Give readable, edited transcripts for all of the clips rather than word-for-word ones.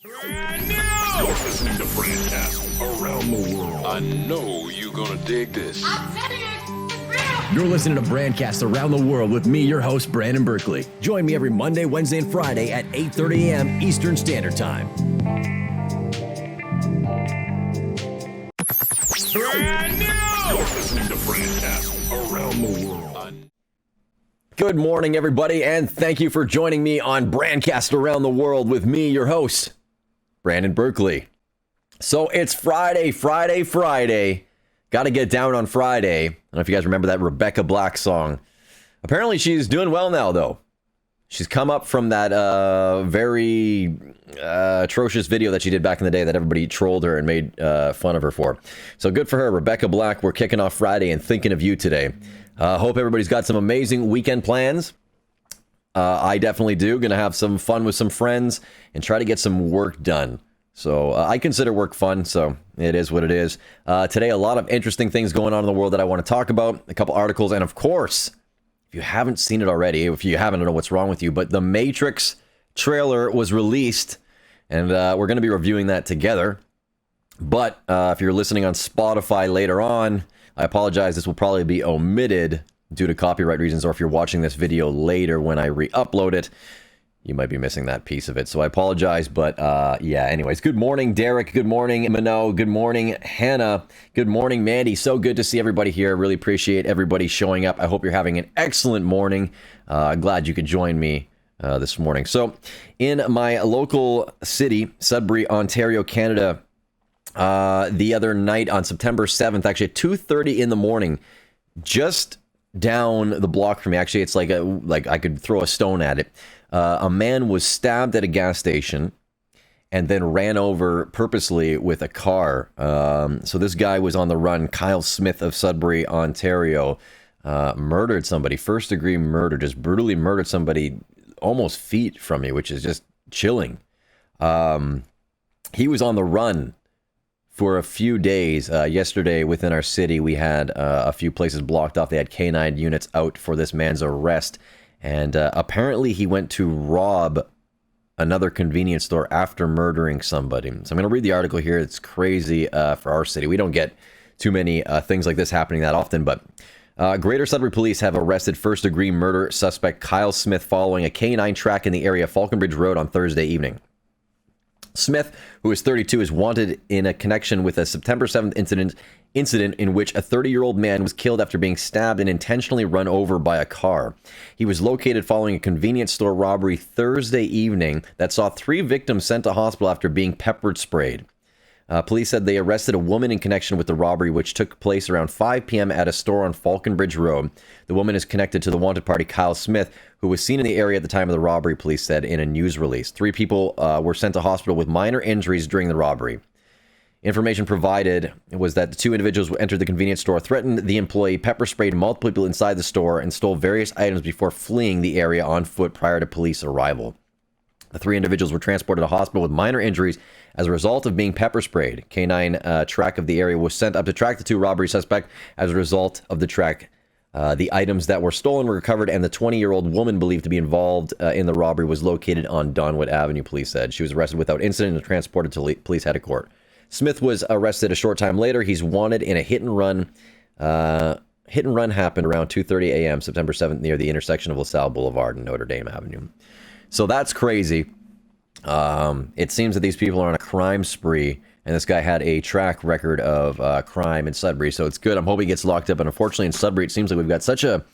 Brand new! You're listening to Brandcast Around the World. I know you're gonna dig this. I'm telling you, it's real. You're listening to Brandcast Around the World with me, your host, Brandon Burkley. Join me every Monday, Wednesday, and Friday at 8:30 a.m. Eastern Standard Time. Brand new! You're listening to Brandcast Around the World. Good morning, everybody, and thank you for joining me on Brandcast Around the World with me, your host, Brandon Burkley. So it's Friday. Got to get down on Friday. I don't know if you guys remember that Rebecca Black song. Apparently she's doing well now, though. She's come up from that very atrocious video that she did back in the day that everybody trolled her and made fun of her for. So good for her, Rebecca Black. We're kicking off Friday and thinking of you today. Hope everybody's got some amazing weekend plans. I definitely do. Going to have some fun with some friends and try to get some work done. So I consider work fun, so it is what it is. Today, a lot of interesting things going on in the world that I want to talk about. A couple articles, and of course, if you haven't seen it already, if you haven't, I don't know what's wrong with you, but the Matrix trailer was released, and we're going to be reviewing that together. But if you're listening on Spotify later on, I apologize, this will probably be omitted due to copyright reasons, or if you're watching this video later when I re-upload it, you might be missing that piece of it. So I apologize, but yeah, anyways, good morning, Derek. Good morning, Mano. Good morning, Hannah. Good morning, Mandy. So good to see everybody here. Really appreciate everybody showing up. I hope you're having an excellent morning. Glad you could join me this morning. So in my local city, Sudbury, Ontario, Canada, the other night on September 7th, actually at 2:30 in the morning, just down the block from me, actually it's like I could throw a stone at it. A man was stabbed at a gas station and then ran over purposely with a car. So this guy was on the run. Kyle Smith of Sudbury, Ontario, murdered somebody, first-degree murder, just brutally murdered somebody almost feet from me, which is just chilling. He was on the run for a few days. Yesterday within our city, we had a few places blocked off. They had K9 units out for this man's arrest. And apparently he went to rob another convenience store after murdering somebody. So I'm going to read the article here. It's crazy for our city. We don't get too many things like this happening that often, but Greater Sudbury Police have arrested first-degree murder suspect Kyle Smith following a K9 track in the area of Falconbridge Road on Thursday evening. Smith, who is 32, is wanted in a connection with a September 7th incident in which a 30-year-old man was killed after being stabbed and intentionally run over by a car. He was located following a convenience store robbery Thursday evening that saw 3 victims sent to hospital after being pepper sprayed. Police said they arrested a woman in connection with the robbery, which took place around 5 p.m. at a store on Falconbridge Road. The woman is connected to the wanted party Kyle Smith, who was seen in the area at the time of the robbery, police said in a news release. 3 people were sent to hospital with minor injuries during the robbery. Information provided was that the 2 individuals who entered the convenience store, threatened the employee, pepper sprayed multiple people inside the store, and stole various items before fleeing the area on foot prior to police arrival. The 3 individuals were transported to hospital with minor injuries as a result of being pepper sprayed. K9 track of the area was sent up to track the 2 robbery suspects. As a result of the track, the items that were stolen were recovered, and the 20-year-old woman believed to be involved in the robbery was located on Donwood Avenue, police said. She was arrested without incident and transported to police headquarters. Smith was arrested a short time later. He's wanted in a hit and run. Hit and run happened around 2:30 a.m. September 7th near the intersection of LaSalle Boulevard and Notre Dame Avenue. So that's crazy. It seems that these people are on a crime spree, and this guy had a track record of crime in Sudbury, so it's good. I'm hoping he gets locked up, and unfortunately in Sudbury, it seems like we've got such a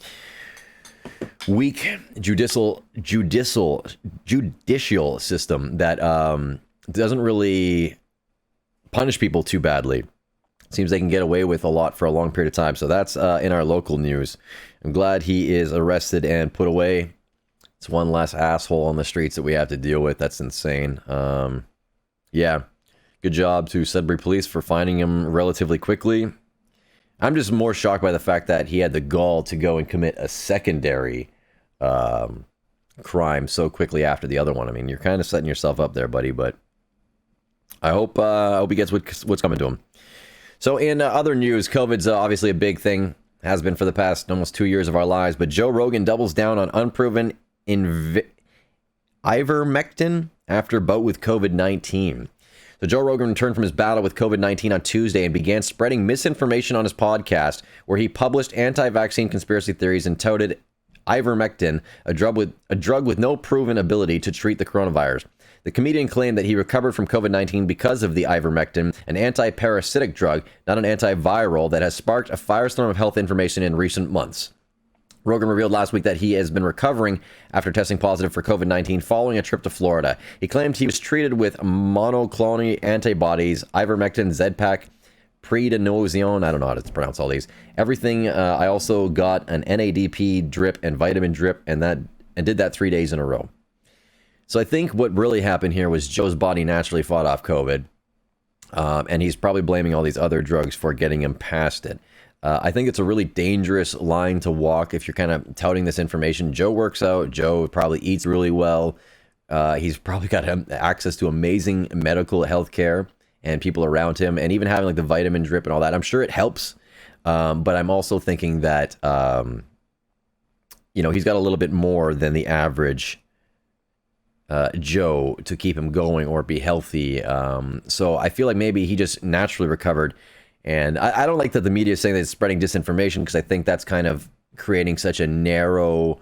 weak judicial system that doesn't really punish people too badly. Seems they can get away with a lot for a long period of time. So that's in our local news. I'm glad he is arrested and put away. It's one less asshole on the streets that we have to deal with. That's insane. Yeah, good job to Sudbury Police for finding him relatively quickly. I'm just more shocked by the fact that he had the gall to go and commit a secondary crime so quickly after the other one. I mean, you're kind of setting yourself up there, buddy, but I hope he gets what's coming to him. So in other news, COVID's obviously a big thing, has been for the past almost 2 years of our lives, but Joe Rogan doubles down on unproven ivermectin after bout with COVID-19. So Joe Rogan returned from his battle with COVID-19 on Tuesday and began spreading misinformation on his podcast, where he published anti-vaccine conspiracy theories and touted ivermectin, a drug with no proven ability to treat the coronavirus. The comedian claimed that he recovered from COVID-19 because of the ivermectin, an anti-parasitic drug, not an antiviral, that has sparked a firestorm of health information in recent months. Rogan revealed last week that he has been recovering after testing positive for COVID-19 following a trip to Florida. He claimed he was treated with monoclonal antibodies, ivermectin, Z-Pak, prednisone, I don't know how to pronounce all these. Everything. I also got an NADP drip and vitamin drip, and did that 3 days in a row. So I think what really happened here was Joe's body naturally fought off COVID, and he's probably blaming all these other drugs for getting him past it. I think it's a really dangerous line to walk if you're kind of touting this information. Joe works out. Joe probably eats really well. He's probably got access to amazing medical health care and people around him, and even having like the vitamin drip and all that. I'm sure it helps, but I'm also thinking that, he's got a little bit more than the average Joe to keep him going or be healthy. So I feel like maybe he just naturally recovered. And I don't like that the media is saying that it's spreading disinformation, because I think that's kind of creating such a narrow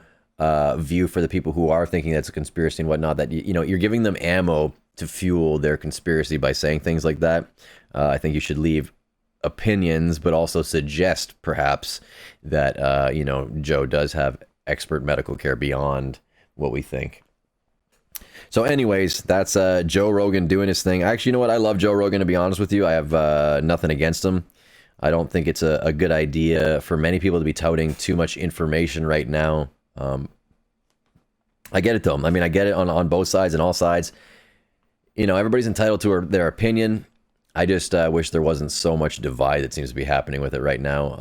view for the people who are thinking that's a conspiracy and whatnot, that, you're giving them ammo to fuel their conspiracy by saying things like that. I think you should leave opinions, but also suggest perhaps that, Joe does have expert medical care beyond what we think. So anyways, that's Joe Rogan doing his thing. Actually, you know what? I love Joe Rogan, to be honest with you. I have nothing against him. I don't think it's a good idea for many people to be touting too much information right now. I get it, though. I mean, I get it on both sides and all sides. Everybody's entitled to their opinion. I just wish there wasn't so much divide that seems to be happening with it right now.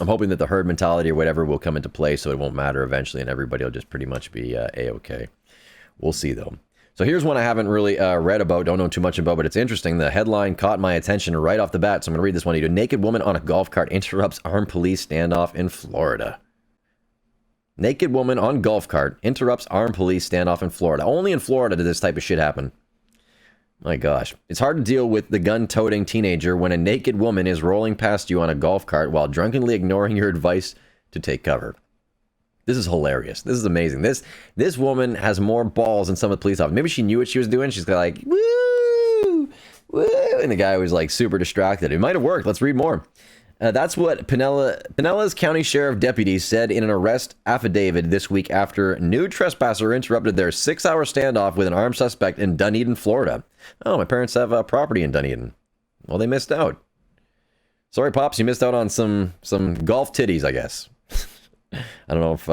I'm hoping that the herd mentality or whatever will come into play, so it won't matter eventually, and everybody will just pretty much be A-okay. We'll see, though. So here's one I haven't really read about, don't know too much about, but it's interesting. The headline caught my attention right off the bat, so I'm going to read this one to you. Naked woman on a golf cart interrupts armed police standoff in Florida. Naked woman on golf cart interrupts armed police standoff in Florida. Only in Florida did this type of shit happen. My gosh. It's hard to deal with the gun-toting teenager when a naked woman is rolling past you on a golf cart while drunkenly ignoring your advice to take cover. This is hilarious. This is amazing. This woman has more balls than some of the police officers. Maybe she knew what she was doing. She's like, woo, woo, and the guy was like super distracted. It might have worked. Let's read more. That's what Pinellas County Sheriff deputies said in an arrest affidavit this week after a new trespasser interrupted their 6-hour standoff with an armed suspect in Dunedin, Florida. Oh, my parents have a property in Dunedin. Well, they missed out. Sorry, Pops, you missed out on some golf titties, I guess. I don't know if,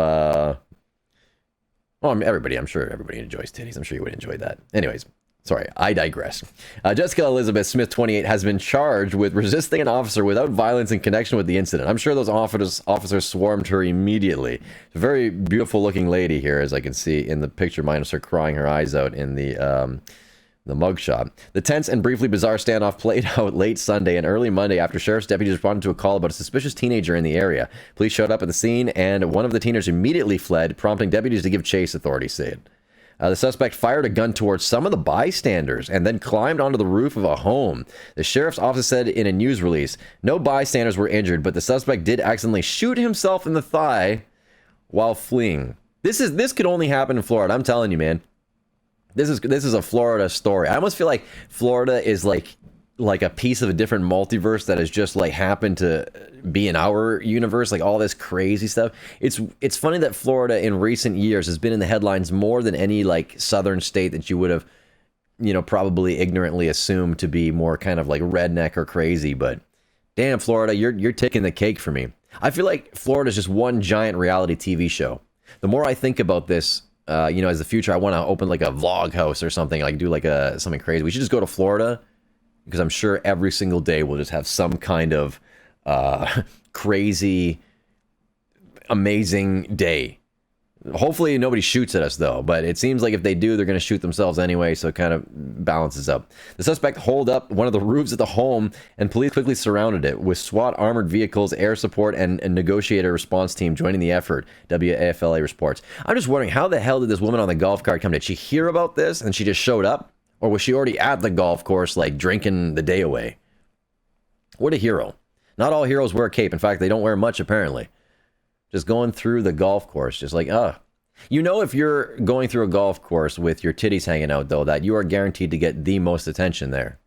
I'm sure everybody enjoys titties. I'm sure you would enjoy that. Anyways, sorry, I digress. Jessica Elizabeth Smith, 28, has been charged with resisting an officer without violence in connection with the incident. I'm sure those officers swarmed her immediately. A very beautiful looking lady here, as I can see in the picture, minus her crying her eyes out in the mugshot. The tense and briefly bizarre standoff played out late Sunday and early Monday after sheriff's deputies responded to a call about a suspicious teenager in the area. Police showed up at the scene, and one of the teenagers immediately fled, prompting deputies to give chase, authorities said. The suspect fired a gun towards some of the bystanders and then climbed onto the roof of a home. The sheriff's office said in a news release, no bystanders were injured, but the suspect did accidentally shoot himself in the thigh while fleeing. This could only happen in Florida. I'm telling you, man. This is a Florida story. I almost feel like Florida is like a piece of a different multiverse that has just like happened to be in our universe, like all this crazy stuff. It's funny that Florida in recent years has been in the headlines more than any like southern state that you would have, probably ignorantly assumed to be more kind of like redneck or crazy. But damn, Florida, you're taking the cake for me. I feel like Florida is just one giant reality TV show. The more I think about this, as the future, I want to open like a vlog house or something, like do like something crazy. We should just go to Florida, because I'm sure every single day we'll just have some kind of crazy, amazing day. Hopefully nobody shoots at us though, but it seems like if they do, they're going to shoot themselves anyway, so it kind of balances up. The suspect holed up one of the roofs at the home, and police quickly surrounded it, with SWAT armored vehicles, air support, and a negotiator response team joining the effort, WAFLA reports. I'm just wondering, how the hell did this woman on the golf cart come? Did she hear about this and she just showed up? Or was she already at the golf course, like, drinking the day away? What a hero. Not all heroes wear a cape. In fact, they don't wear much, apparently. Just going through the golf course, just like, You know, if you're going through a golf course with your titties hanging out, though, that you are guaranteed to get the most attention there.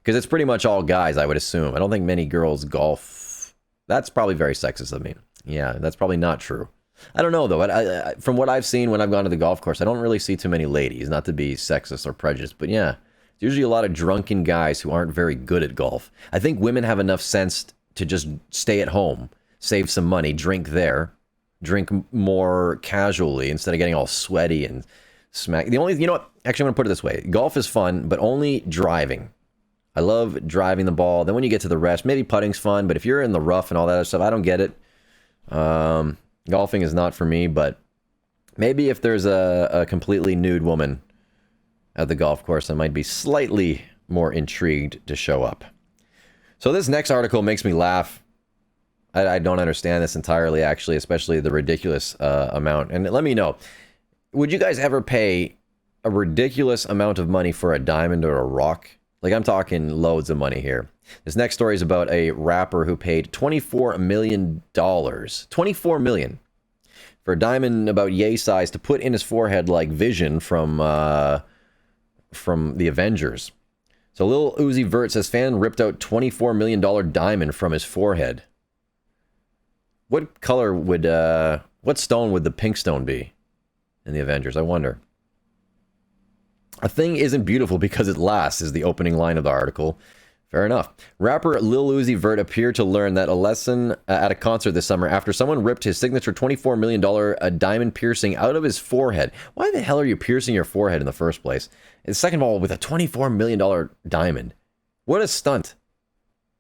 Because it's pretty much all guys, I would assume. I don't think many girls golf. That's probably very sexist of me. Yeah, that's probably not true. I don't know, though. I, from what I've seen when I've gone to the golf course, I don't really see too many ladies. Not to be sexist or prejudiced, but yeah. There's usually a lot of drunken guys who aren't very good at golf. I think women have enough sense to just stay at home, save some money, drink there, drink more casually instead of getting all sweaty and smack. You know what? Actually, I'm going to put it this way. Golf is fun, but only driving. I love driving the ball. Then when you get to the rest, maybe putting's fun, but if you're in the rough and all that other stuff, I don't get it. Golfing is not for me, but maybe if there's a completely nude woman at the golf course, I might be slightly more intrigued to show up. So this next article makes me laugh. I don't understand this entirely, actually, especially the ridiculous amount. And let me know, would you guys ever pay a ridiculous amount of money for a diamond or a rock? Like, I'm talking loads of money here. This next story is about a rapper who paid $24 million. $24 million for a diamond about yay size to put in his forehead like Vision from the Avengers. So Lil Uzi Vert says fan ripped out $24 million diamond from his forehead. What color would, what stone would the pink stone be in the Avengers? I wonder. A thing isn't beautiful because it lasts is the opening line of the article. Fair enough. Rapper Lil Uzi Vert appeared to learn that a lesson at a concert this summer after someone ripped his signature $24 million diamond piercing out of his forehead. Why the hell are you piercing your forehead in the first place? And second of all, with a $24 million diamond. What a stunt.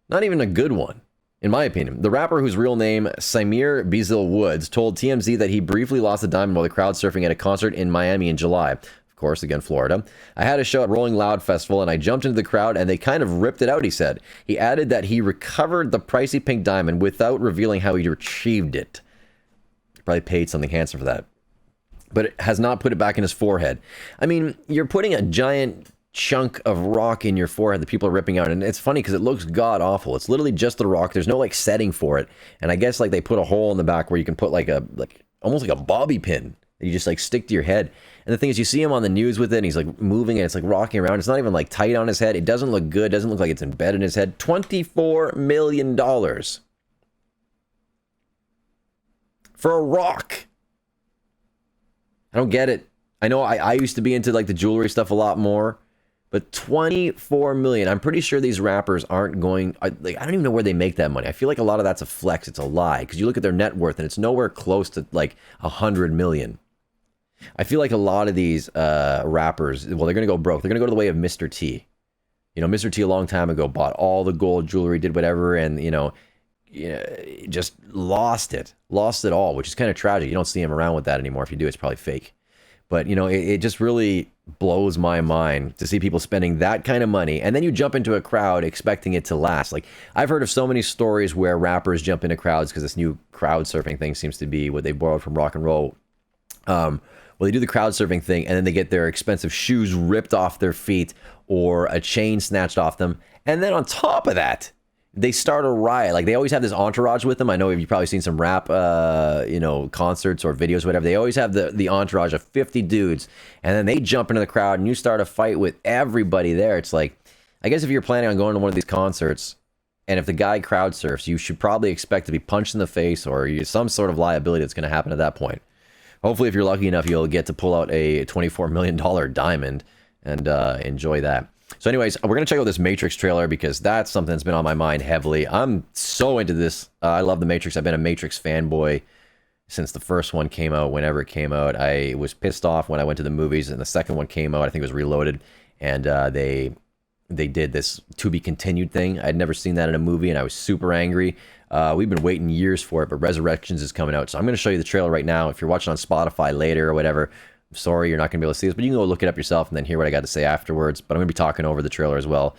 Not even a good one, in my opinion. The rapper, whose real name, Samir Bezil Woods, told TMZ that he briefly lost the diamond while the crowd surfing at a concert in Miami in July. Of course, again, Florida. I had a show at Rolling Loud Festival and I jumped into the crowd and they kind of ripped it out, he said. He added that he recovered the pricey pink diamond without revealing how he retrieved it. He probably paid something handsome for that. But it has not put it back in his forehead. I mean, you're putting a giant chunk of rock in your forehead that people are ripping out, and it's funny because it looks god awful. It's literally just the rock. There's no like setting for it, and I guess like they put a hole in the back where you can put like almost like a bobby pin that you just like stick to your head. And the thing is, you see him on the news with it, and he's like moving and it's like rocking around. It's not even like tight on his head. It doesn't look good. It doesn't look like it's embedded in his head. $24 million for a rock. I don't get it. I know I used to be into like the jewelry stuff a lot more, but $24 million. I'm pretty sure these rappers aren't going. I don't even know where they make that money. I feel like a lot of that's a flex. It's a lie because you look at their net worth and it's nowhere close to like $100 million. I feel like a lot of these rappers, well, they're gonna go broke. They're gonna go to the way of Mr. T. You know, Mr. T a long time ago bought all the gold jewelry, did whatever, and just lost it all, which is kind of tragic. You don't see him around with that anymore. If you do, it's probably fake. But, it just really blows my mind to see people spending that kind of money. And then you jump into a crowd expecting it to last. Like, I've heard of so many stories where rappers jump into crowds because this new crowd surfing thing seems to be what they borrowed from rock and roll. Well, they do the crowd surfing thing and then they get their expensive shoes ripped off their feet or a chain snatched off them. And then on top of that, they start a riot. Like, they always have this entourage with them. I know you've probably seen some rap, concerts or videos, whatever. They always have the entourage of 50 dudes, and then they jump into the crowd, and you start a fight with everybody there. It's like, I guess if you're planning on going to one of these concerts, and if the guy crowd surfs, you should probably expect to be punched in the face or some sort of liability that's going to happen at that point. Hopefully, if you're lucky enough, you'll get to pull out a $24 million diamond and enjoy that. So anyways, we're going to check out this Matrix trailer because that's something that's been on my mind heavily. I'm so into this. I love the Matrix. I've been a Matrix fanboy since the first one came out, whenever it came out. I was pissed off when I went to the movies and the second one came out. I think it was Reloaded. And they they did this to be continued thing. I'd never seen that in a movie, and I was super angry. We've been waiting years for it, but Resurrections is coming out. So I'm going to show you the trailer right now. If you're watching on Spotify later or whatever, I'm sorry you're not going to be able to see this, but you can go look it up yourself and then hear what I got to say afterwards. But I'm going to be talking over the trailer as well.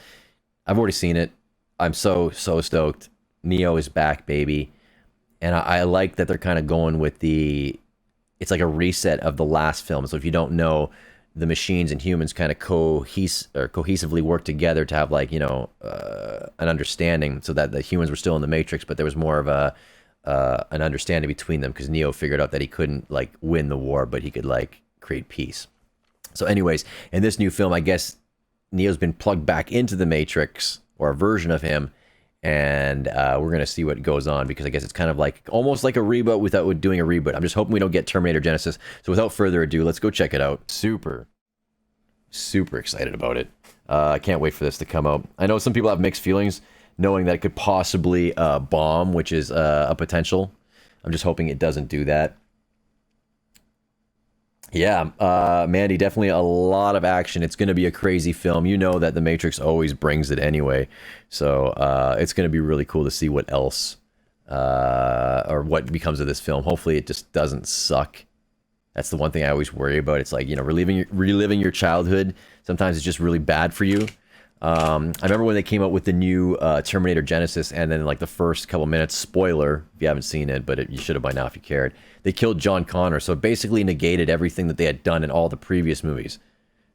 I've already seen it. I'm so stoked. Neo is back, baby. And I like that they're kind of going with it's like a reset of the last film. So if you don't know, the machines and humans kind of cohesively work together to have like, an understanding, so that the humans were still in the Matrix, but there was more of an understanding between them, because Neo figured out that he couldn't like win the war, but he could like create peace. So anyways, in this new film, I guess Neo's been plugged back into the Matrix, or a version of him, and we're going to see what goes on, because I guess it's kind of like almost like a reboot without doing a reboot. I'm just hoping we don't get Terminator Genesis. So without further ado, let's go check it out. Super excited about it. I can't wait for this to come out. I know some people have mixed feelings, knowing that it could possibly bomb, which is a potential. I'm just hoping it doesn't do that. Yeah, Mandy, definitely a lot of action. It's going to be a crazy film. You know that The Matrix always brings it anyway. So it's going to be really cool to see what else, or what becomes of this film. Hopefully it just doesn't suck. That's the one thing I always worry about. It's like, reliving your childhood. Sometimes it's just really bad for you. I remember when they came out with the new Terminator Genesis, and then like the first couple minutes, spoiler if you haven't seen it, but you should have by now if you cared, they killed John Connor, so it basically negated everything that they had done in all the previous movies.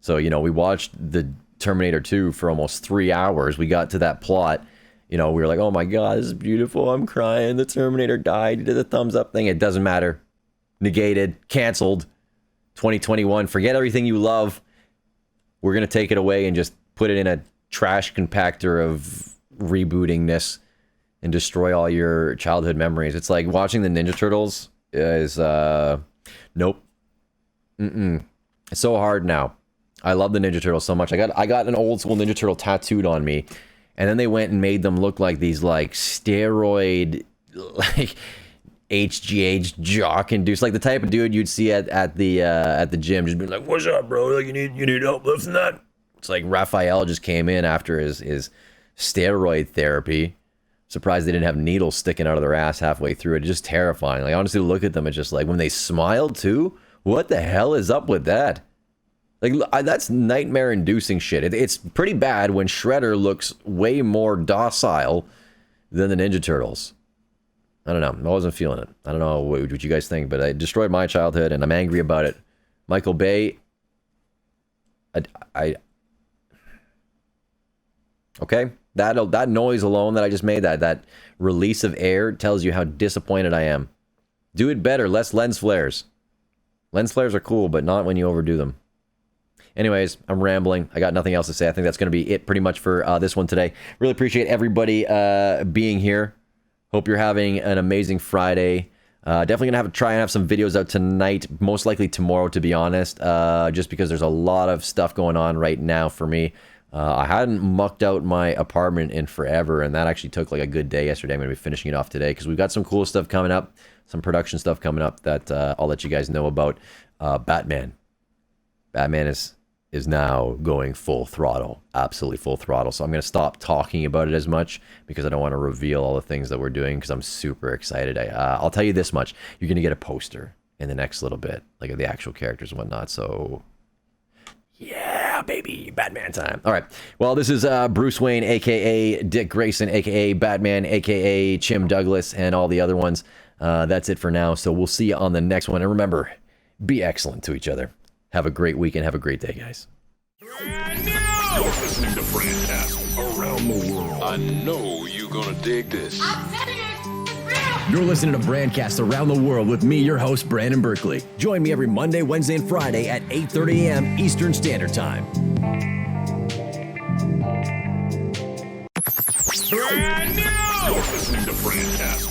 So, we watched the Terminator 2 for almost 3 hours. We got to that plot, we were like, oh my god, this is beautiful, I'm crying, the Terminator died, he did the thumbs up thing. It doesn't matter. Negated, canceled. 2021, forget everything you love. We're gonna take it away and just put it in a trash compactor of rebootingness and destroy all your childhood memories. It's like watching the Ninja Turtles is nope. It's so hard now. I love the Ninja Turtles so much. I got an old school Ninja Turtle tattooed on me, and then they went and made them look like these like steroid like HGH jock induced, like the type of dude you'd see at the gym, just being like, "What's up, bro? Like you need help lifting that?" It's like Raphael just came in after his steroid therapy. Surprised they didn't have needles sticking out of their ass halfway through it. It's just terrifying. Like, honestly, look at them. It's just like, when they smiled too, what the hell is up with that? Like, that's nightmare-inducing shit. It's pretty bad when Shredder looks way more docile than the Ninja Turtles. I don't know. I wasn't feeling it. I don't know what you guys think, but it destroyed my childhood, and I'm angry about it. Michael Bay, okay, that noise alone that I just made, that release of air, tells you how disappointed I am. Do it better, less lens flares. Lens flares are cool, but not when you overdo them. Anyways, I'm rambling. I got nothing else to say. I think that's going to be it pretty much for this one today. Really appreciate everybody being here. Hope you're having an amazing Friday. Definitely going to try and have some videos out tonight, most likely tomorrow, to be honest, just because there's a lot of stuff going on right now for me. I hadn't mucked out my apartment in forever, and that actually took like a good day yesterday. I'm going to be finishing it off today because we've got some cool stuff coming up, some production stuff coming up that I'll let you guys know about. Batman is now going full throttle, absolutely full throttle. So I'm going to stop talking about it as much because I don't want to reveal all the things that we're doing, because I'm super excited. I'll tell you this much. You're going to get a poster in the next little bit, like of the actual characters and whatnot. So yeah, baby, Batman time. All right. Well, this is Bruce Wayne, a.k.a. Dick Grayson, a.k.a. Batman, a.k.a. Jim Douglas, and all the other ones. That's it for now. So we'll see you on the next one. And remember, be excellent to each other. Have a great weekend. Have a great day, guys. You're listening to Brandcast Around the World. I know you're gonna dig this. I'm telling you, it's real. You're listening to Brandcast Around the World with me, your host, Brandon Burkley. Join me every Monday, Wednesday, and Friday at 8:30 a.m. Eastern Standard Time. You're listening to Brandcast